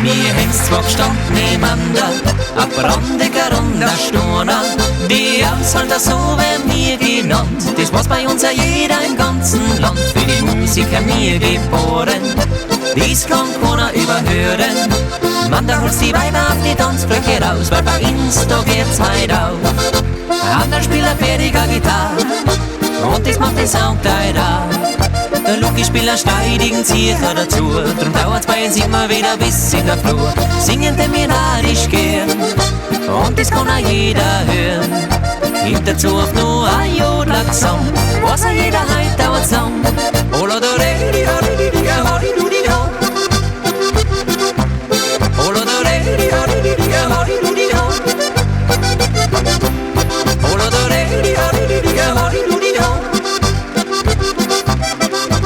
Wir haben zwar gestanden nebeneinander, ab randiger und a Sturner. Die Aushalter, so werden wir genannt, das war's bei uns ja jeder im ganzen Land. Für die Musik haben wir geboren, dies kann keiner überhören. Man, da holst die Weiber auf die Tanzfläche raus, weil bei uns da geht's heut auf. Ein anderer spielt eine fertige Gitarre und das macht den Sound gleich da. Der Lucky spielt einen steidigen Zieher dazu, drum dauert's bei uns immer wieder bis in der Flur. Singen den melodisch gern und das kann auch jeder hören. Gibt dazu oft nur ein Jodler-Gesang, was auch jeder heut dauert Song. Ola da re di da di di da ha di du di da. Ola da re di da di di da ha di du di da. Ola da re di da di da ha di du di da.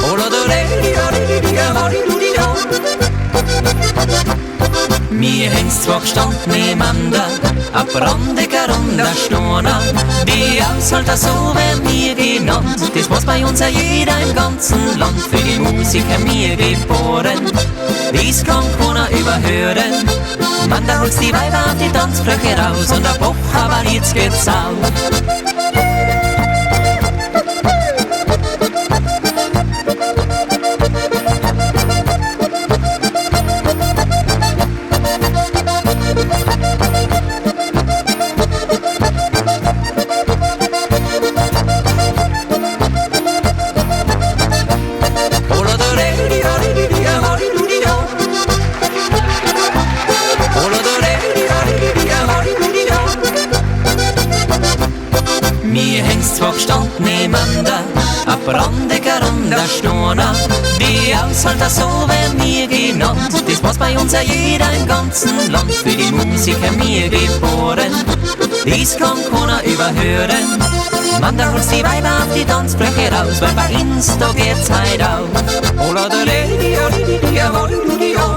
Ola da re di da di da ha di du di da. Wir haben's zwar gestanden nebeneinander, ab randiger und a Sturner. Die Aushalter, so werden wir genannt, das war's bei uns ja jeder im ganzen Land. Für die Musik haben wir geboren, dies kann keiner überhören. Man, da holst die Weiber auf die Tanzfläche raus und der Boch, aber jetzt geht's auf. Wir haben's zwar gestanden nebeneinander, ab randiger und a Sturner. Die Aushalter, so werden wir genannt, das war's bei uns ja jeder im ganzen Land. Für die Musik haben wir geboren, dies kann keiner überhören. Man, da holst die Weiber auf die Tanzfläche raus, weil bei uns da geht's heut auf. Ola da re di da di di da ha di du di da.